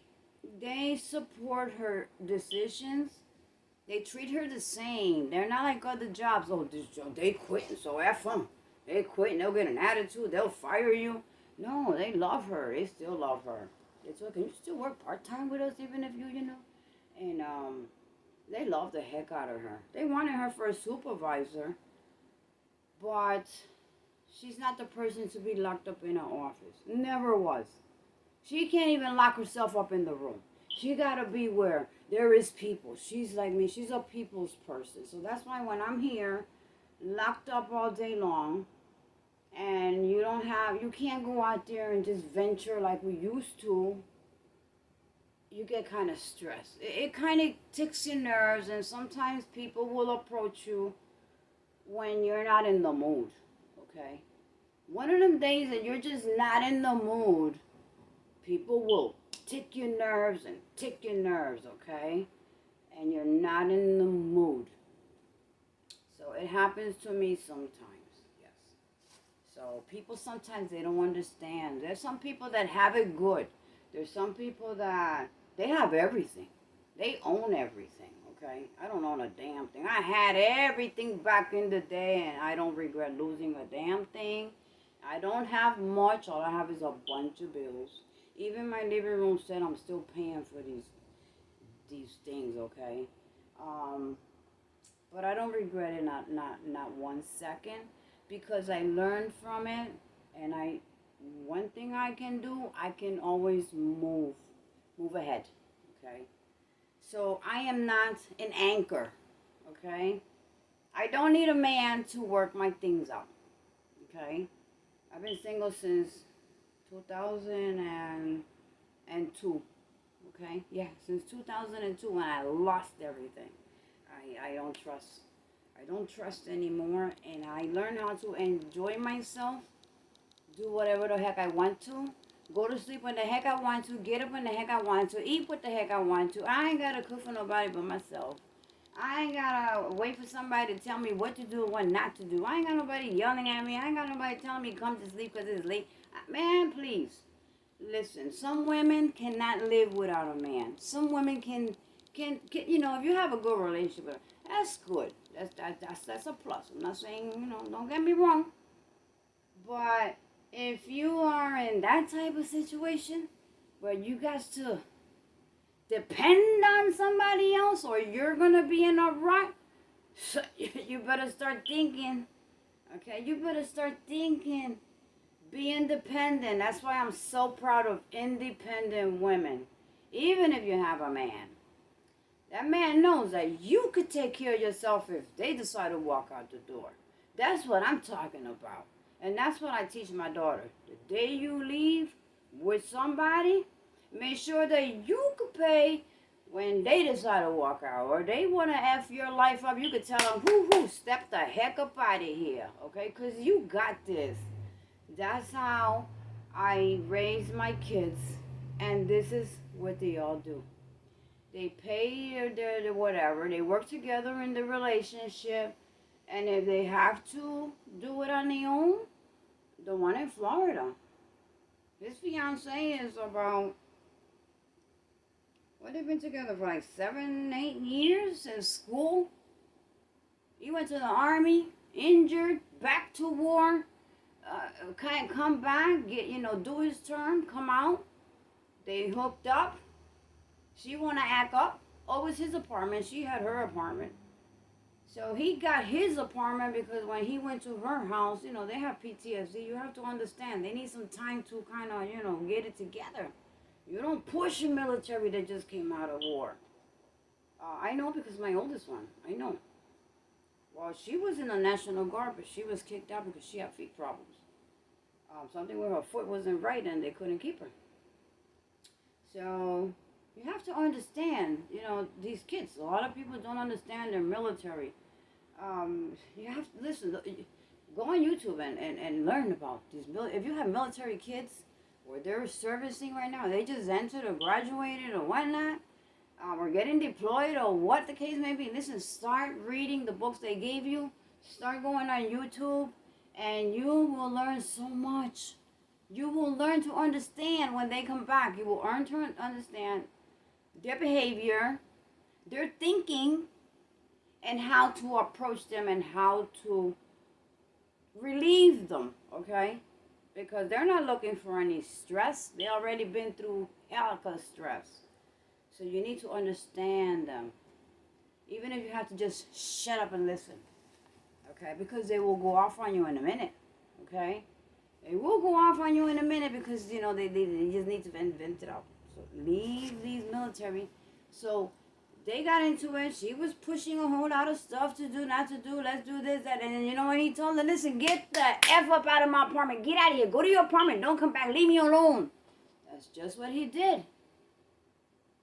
support her decisions. They treat her the same. They're not like other jobs. Oh, this job, they quitting, so F them. They quitting, they'll get an attitude, they'll fire you. No, they love her. They still love her. It's okay. You still work part-time with us even if you know. And they love the heck out of her. They wanted her for a supervisor. But she's not the person to be locked up in an office. Never was. She can't even lock herself up in the room. She gotta be where there is people. She's like me. She's a people's person. So that's why when I'm here, locked up all day long, and you can't go out there and just venture like we used to, you get kind of stressed. It kind of ticks your nerves, and sometimes people will approach you when you're not in the mood, okay? One of them days that you're just not in the mood, people will tick your nerves, okay? And you're not in the mood. So it happens to me sometimes, yes. So people sometimes they don't understand. There's some people that have it good. There's some people that they have everything. They own everything, okay? I don't own a damn thing. I had everything back in the day and I don't regret losing a damn thing. I don't have much. All I have is a bunch of bills. Even my living room set, I'm still paying for these things, okay? But I don't regret it not 1 second because I learned from it and one thing I can do, I can always move ahead, okay? So I am not an anchor, okay? I don't need a man to work my things out, okay? I've been single since 2002, okay? Yeah, since 2002 when I lost everything. I don't trust. I don't trust anymore, and I learned how to enjoy myself, do whatever the heck I want to, go to sleep when the heck I want to, get up when the heck I want to, eat what the heck I want to. I ain't gotta cook for nobody but myself. I ain't gotta wait for somebody to tell me what to do and what not to do. I ain't got nobody yelling at me. I ain't got nobody telling me come to sleep because it's late. Man, please. Listen, some women cannot live without a man. Some women can you know, if you have a good relationship with her, that's good. That's a plus. I'm not saying, you know, don't get me wrong. But if you are in that type of situation where you got to depend on somebody else or you're going to be in a rut, you better start thinking, okay? You better start thinking, be independent. That's why I'm so proud of independent women. Even if you have a man. That man knows that you could take care of yourself if they decide to walk out the door. That's what I'm talking about. And that's what I teach my daughter. The day you leave with somebody, make sure that you could pay when they decide to walk out. Or they want to F your life up, you could tell them, whoo, step the heck up out of here. Okay? Because you got this. That's how I raise my kids. And this is what they all do. They pay their whatever. They work together in the relationship. And if they have to do it on their own, the one in Florida, his fiance is about, they've been together for like 7, 8 years since school. He went to the army, injured, back to war, can't come back, do his term, come out. They hooked up. She want to act up. Oh, it was his apartment. She had her apartment. So he got his apartment because when he went to her house, they have PTSD. You have to understand. They need some time to kind of, get it together. You don't push a military that just came out of war. I know because my oldest one. I know. Well, she was in the National Guard, but she was kicked out because she had feet problems. Something with her foot wasn't right and they couldn't keep her. So you have to understand, these kids. A lot of people don't understand their military. You have to listen. Go on YouTube and learn about these. If you have military kids or they're servicing right now, they just entered or graduated or whatnot, or getting deployed or what the case may be. Listen, start reading the books they gave you. Start going on YouTube, and you will learn so much. You will learn to understand when they come back. You will learn to understand their behavior, their thinking, and how to approach them and how to relieve them, okay? Because they're not looking for any stress. They already been through hell of stress. So you need to understand them. Even if you have to just shut up and listen, okay? Because they will go off on you in a minute, okay? They will go off on you in a minute because, they just need to vent it out. So leave these military. So they got into it. She was pushing a whole lot of stuff to do, not to do. Let's do this, that. And then, what he told her? Listen, get the F up out of my apartment. Get out of here. Go to your apartment. Don't come back. Leave me alone. That's just what he did.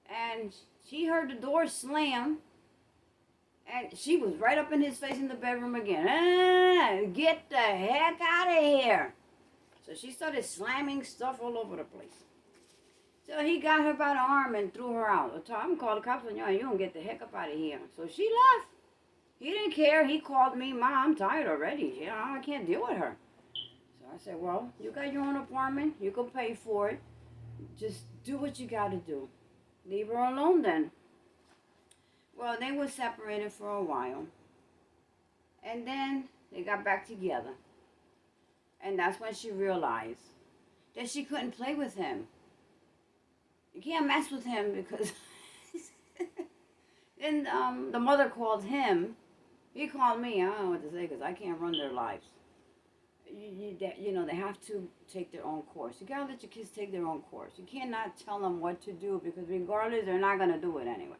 And she heard the door slam. And she was right up in his face in the bedroom again. Get the heck out of here. So she started slamming stuff all over the place. So he got her by the arm and threw her out. I'm called the cops on you. You don't get the heck up out of here. So she left. He didn't care. He called me, Mom, I'm tired already. I can't deal with her. So I said, well, you got your own apartment. You can pay for it. Just do what you got to do. Leave her alone then. Well, they were separated for a while. And then they got back together. And that's when she realized that she couldn't play with him. You can't mess with him because... Then the mother called him. He called me. I don't know what to say because I can't run their lives. You know, they have to take their own course. You gotta let your kids take their own course. You cannot tell them what to do because regardless, they're not gonna do it anyway.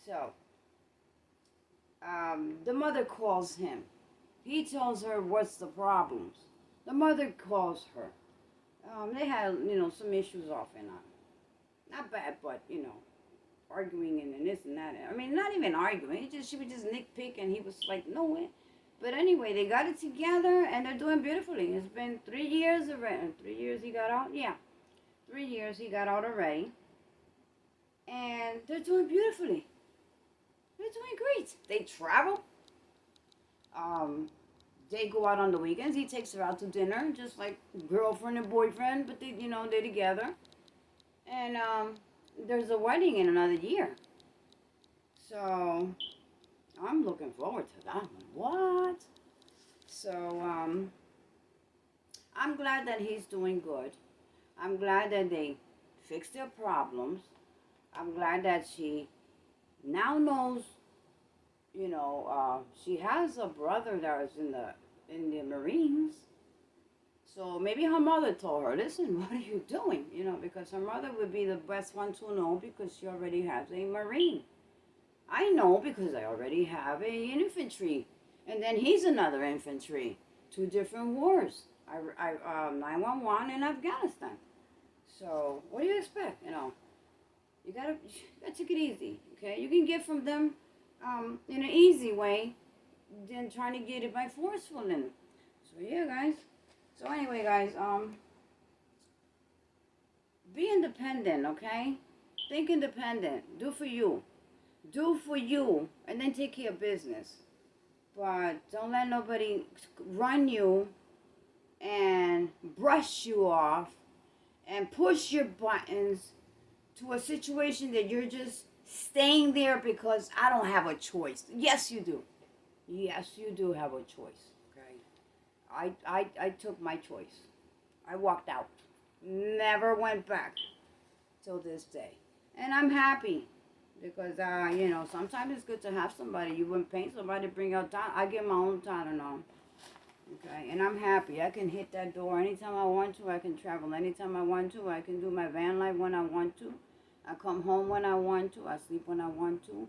So, the mother calls him. He tells her what's the problems. The mother calls her. They had, you know, some issues off and on. Not bad, but, you know, arguing and this and that. I mean, not even arguing. She would just nitpick and he was like, no way. But anyway, they got it together and they're doing beautifully. It's been 3 years already. 3 years he got out? Yeah. 3 years he got out already. And they're doing beautifully. They're doing great. They travel. They go out on the weekends. He takes her out to dinner, just like girlfriend and boyfriend, but they, you know, they're together. And there's a wedding in another year. So I'm looking forward to that one. What? So I'm glad that he's doing good. I'm glad that they fixed their problems. I'm glad that she now knows, you know, she has a brother that was in the Marines. So maybe her mother told her, listen, what are you doing? You know, because her mother would be the best one to know because she already has a Marine. I know because I already have an infantry. And then he's another infantry. 2 different wars. 911 in Afghanistan. So what do you expect? You know, you gotta take it easy, okay? You can get from them in an easy way than trying to get it by forcefulness. So yeah, guys. So anyway, guys, be independent, okay? Think independent. Do for you. Do for you, and then take care of business. But don't let nobody run you and brush you off and push your buttons to a situation that you're just staying there because I don't have a choice. Yes, you do. Yes, you do have a choice. I took my choice. I walked out. Never went back till this day. And I'm happy because, you know, sometimes it's good to have somebody. You wouldn't pay somebody to bring out time. I get my own Tylenol. Okay? And I'm happy. I can hit that door anytime I want to. I can travel anytime I want to. I can do my van life when I want to. I come home when I want to. I sleep when I want to.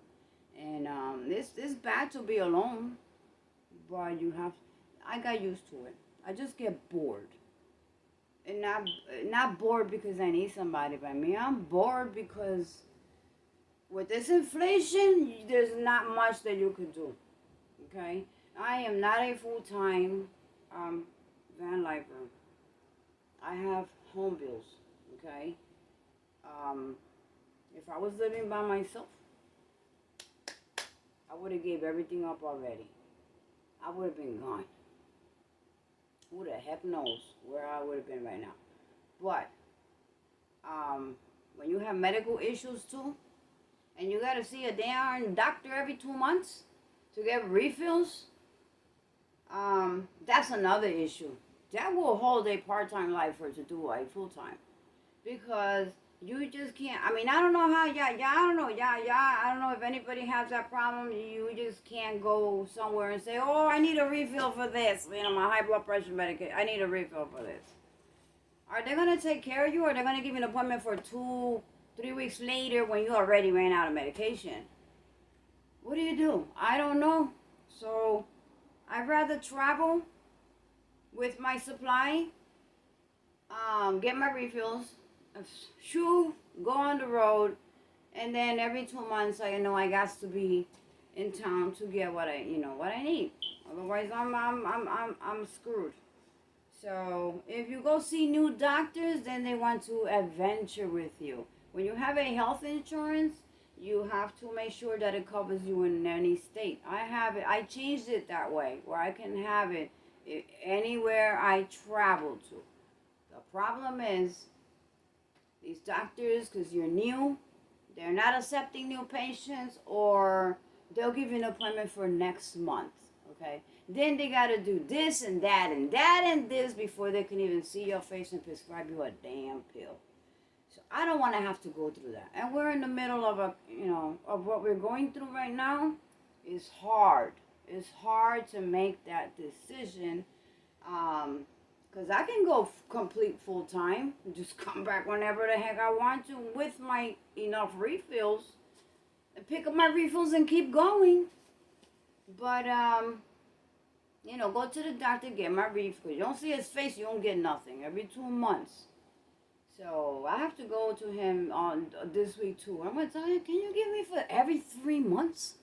And it's bad to be alone. But I got used to it. I just get bored. And not bored because I need somebody by me. I'm bored because with this inflation, there's not much that you could do. Okay? I am not a full-time van lifer. I have home bills. Okay? If I was living by myself, I would have gave everything up already. I would have been gone. Who the heck knows where I would have been right now. But when you have medical issues too, and you got to see a darn doctor every 2 months to get refills, that's another issue. That will hold a part-time lifer to do a full-time. Because you just can't, I mean, I don't know how, I don't know if anybody has that problem. You just can't go somewhere and say, oh, I need a refill for this. You know, my high blood pressure medication, I need a refill for this. Are they going to take care of you, or are they going to give you an appointment for 2-3 weeks later when you already ran out of medication? What do? I don't know. So I'd rather travel with my supply, get my refills, go on the road, and then every 2 months I know I got to be in town to get what I need. Otherwise I'm screwed. So if you go see new doctors, then they want to adventure with you. When you have a health insurance, you have to make sure that it covers you in any state. I have it. I changed it that way where I can have it anywhere I travel to. The problem is these doctors, because you're new, they're not accepting new patients, or they'll give you an appointment for next month, okay? Then they got to do this and that and that and this before they can even see your face and prescribe you a damn pill. So I don't want to have to go through that. And we're in the middle of of what we're going through right now. Is hard. It's hard to make that decision. Because I can go complete full time, just come back whenever the heck I want to with my enough refills, and pick up my refills and keep going. But go to the doctor, get my refills. You don't see his face, you don't get nothing. Every 2 months. So I have to go to him on this week too. I'm gonna tell you, can you give me for every 3 months?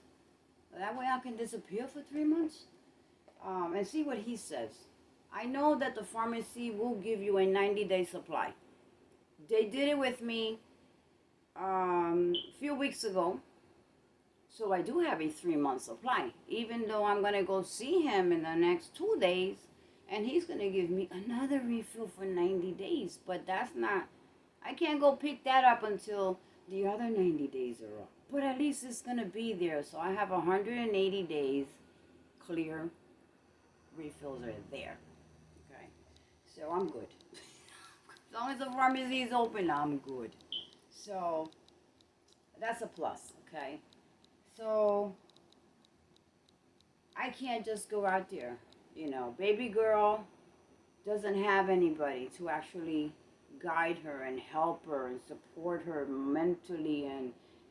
That way I can disappear for 3 months, and see what he says. I know that the pharmacy will give you a 90-day supply. They did it with me a few weeks ago. So I do have a 3-month supply, even though I'm going to go see him in the next 2 days, and he's going to give me another refill for 90 days. But that's not, I can't go pick that up until the other 90 days are up. But at least it's going to be there. So I have 180 days clear refills are there. So I'm good. As long as the pharmacy is open, I'm good. So that's a plus, okay? So I can't just go out there. Baby girl doesn't have anybody to actually guide her and help her and support her mentally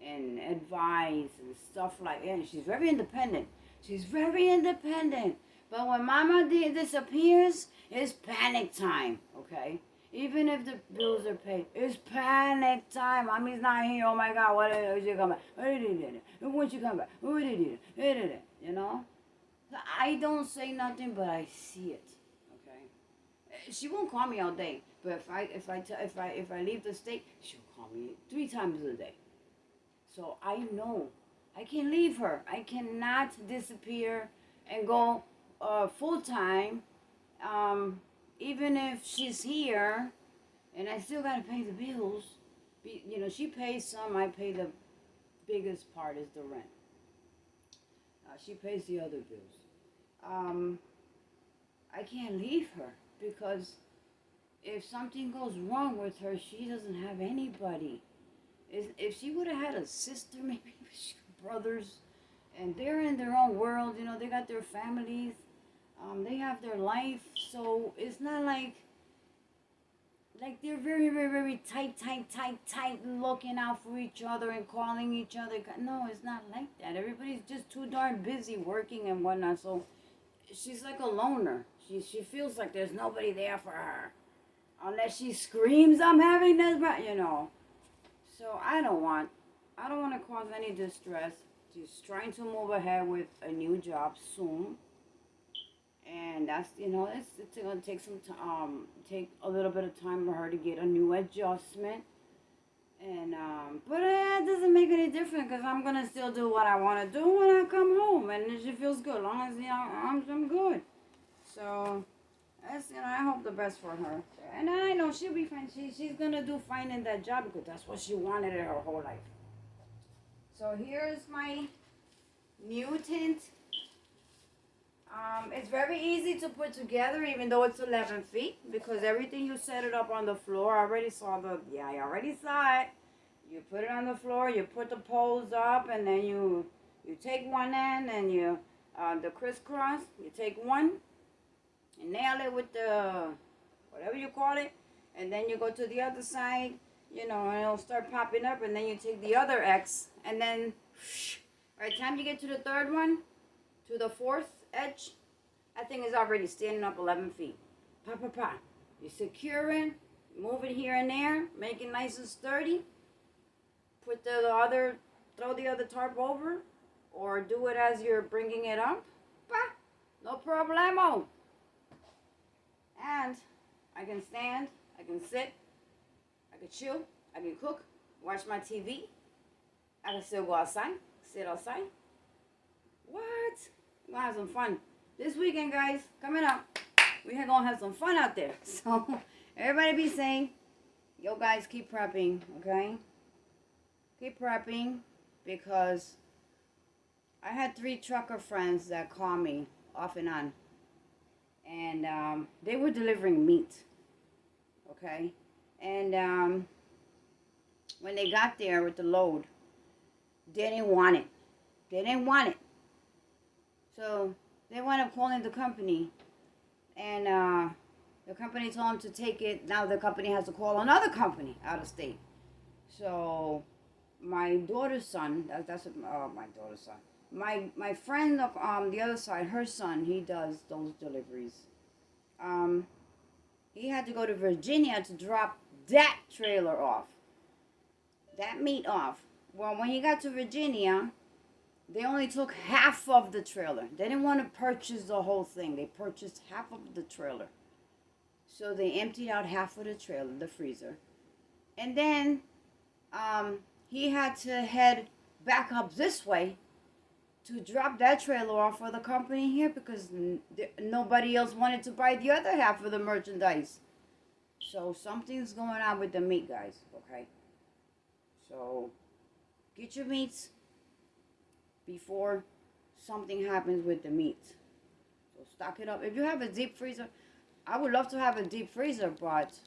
and advise and stuff like that. And she's very independent. But when mama disappears, it's panic time, okay? Even if the bills are paid, it's panic time. Mommy's not here. Oh my God, when she come back? When she come back? I don't say nothing, but I see it, okay? She won't call me all day, but if I leave the state, she'll call me 3 times a day. So I know I can't leave her. I cannot disappear and go full time, even if she's here, and I still gotta pay the bills. She pays some, I pay the biggest part is the rent. She pays the other bills. I can't leave her because if something goes wrong with her, she doesn't have anybody. If she would have had a sister, maybe brothers, and they're in their own world, they got their families. They have their life, so it's not like they're very, very, very tight, looking out for each other and calling each other. No, it's not like that. Everybody's just too darn busy working and whatnot, so she's like a loner. She feels like there's nobody there for her. Unless she screams, I'm having this, So I don't want to cause any distress. She's trying to move ahead with a new job soon. And that's, it's going to take take a little bit of time for her to get a new adjustment. And, but it doesn't make any difference because I'm going to still do what I want to do when I come home. And she feels good. As long as, I'm good. So, that's, I hope the best for her. And I know she'll be fine. She's going to do fine in that job because that's what she wanted in her whole life. So, here's my new tint. It's very easy to put together, even though it's 11 feet, because everything you set it up on the floor. I already saw I already saw it. You put it on the floor, you put the poles up, and then you take one end and the crisscross, you take one and nail it with the, whatever you call it, and then you go to the other side, and it'll start popping up, and then you take the other X, and then, by the time you get to the third one, to the fourth edge, that thing is already standing up 11 feet. Pa. You secure it, move it here and there, make it nice and sturdy. Put throw the other tarp over, or do it as you're bringing it up. Pa, no problemo. And I can stand, I can sit, I can chill, I can cook, watch my TV. I can still go outside, sit outside. What? We're gonna have some fun this weekend, guys. Coming up. we're gonna have some fun out there. So everybody be safe. Yo guys, keep prepping, okay? Keep prepping, because I had 3 trucker friends that call me off and on. And they were delivering meat, okay? And when they got there with the load, they didn't want it. They didn't want it. So they wound up calling the company, and the company told them to take it. Now the company has to call another company out of state. So my daughter's son, that's my daughter's son. My friend of the other side, her son, he does those deliveries. He had to go to Virginia to drop that trailer off, that meat off. Well, when he got to Virginia, they only took half of the trailer. They didn't want to purchase the whole thing. They purchased half of the trailer. So they emptied out half of the trailer, the freezer. And then he had to head back up this way to drop that trailer off for the company here, because nobody else wanted to buy the other half of the merchandise. So something's going on with the meat, guys, okay? So get your meats before something happens with the meat. So stock it up. If you have a deep freezer, I would love to have a deep freezer, but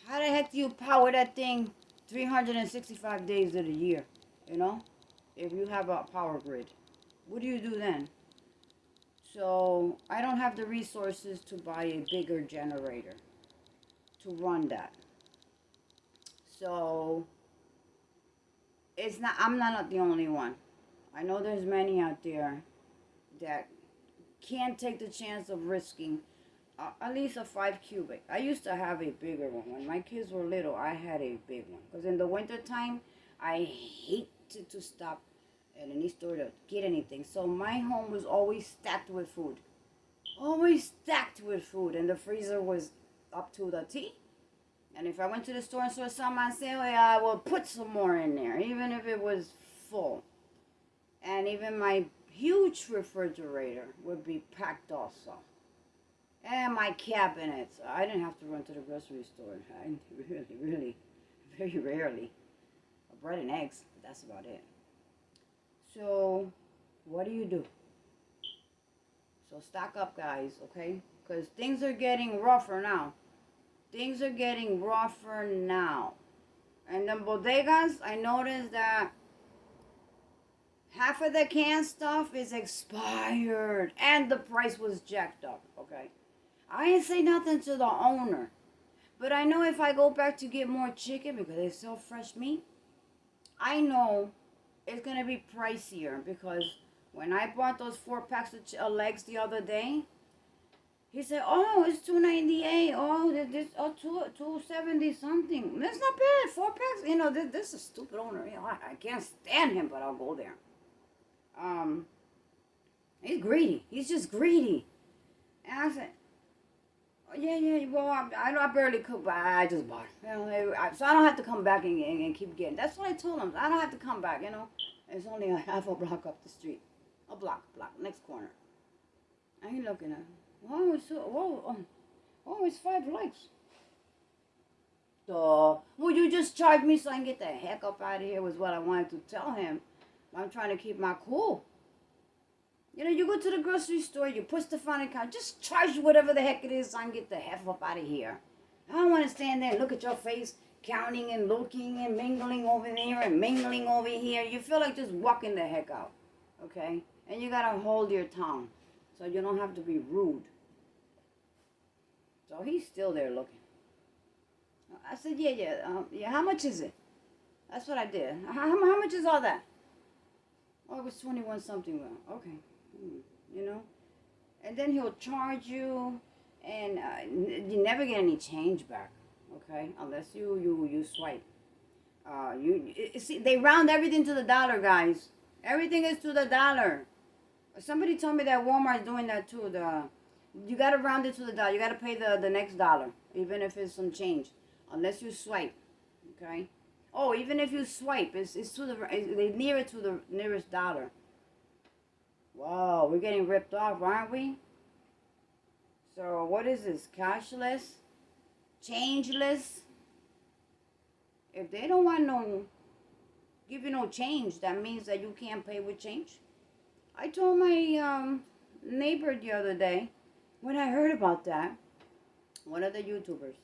how the heck do you power that thing 365 days of the year, you know? If you have a power grid, what do you do then? So I don't have the resources to buy a bigger generator to run that. So I'm not the only one. I know there's many out there that can't take the chance of risking at least a 5 cubic. I used to have a bigger one. When my kids were little, I had a big one. Because in the wintertime, I hated to stop at any store to get anything. So my home was always stacked with food. Always stacked with food. And the freezer was up to the T. And if I went to the store and saw something on sale, I would put some more in there, even if it was full. And even my huge refrigerator would be packed also. And my cabinets. I didn't have to run to the grocery store. I really, very rarely. Bread and eggs, but that's about it. So, what do? So stock up, guys, okay? Because things are getting rougher now. Things are getting rougher now. And then bodegas, I noticed that half of the canned stuff is expired. And the price was jacked up, okay? I ain't say nothing to the owner. But I know if I go back to get more chicken, because they sell fresh meat, I know it's going to be pricier. Because when I bought those 4 packs of legs the other day, he said, "Oh, it's $2.98. Oh, this $2.70 something. That's not bad. 4 packs. You know, this is a stupid owner. You know, I can't stand him, but I'll go there. He's greedy. He's just greedy." And I said, "Oh, yeah. Well, I barely cook, but I just bought it. You know, so I don't have to come back and keep getting." That's what I told him. I don't have to come back. You know, it's only a half a block up the street, a block, next corner. I ain't looking at him. It's 5 likes. Well, you just charged me so I can get the heck up out of here, was what I wanted to tell him. I'm trying to keep my cool. You know, you go to the grocery store, you push the phone account, just charge whatever the heck it is so I can get the heck up out of here. I don't want to stand there and look at your face, counting and looking and mingling over there and mingling over here. You feel like just walking the heck out, okay? And you got to hold your tongue so you don't have to be rude. So he's still there looking. I said, yeah, how much is it? That's what I did. How much is all that? Oh, it was 21 something. Okay. You know? And then he'll charge you, and you never get any change back, okay? Unless you swipe. See, they round everything to the dollar, guys. Everything is to the dollar. Somebody told me that Walmart's doing that too. You got to round it to the dollar. You got to pay the next dollar, even if it's some change, unless you swipe, okay? Oh, even if you swipe, it's to they near it to the nearest dollar. Wow, we're getting ripped off, aren't we? So what is this? Cashless? Changeless? If they don't want give you no change, that means that you can't pay with change. I told my neighbor the other day when I heard about that, one of the YouTubers.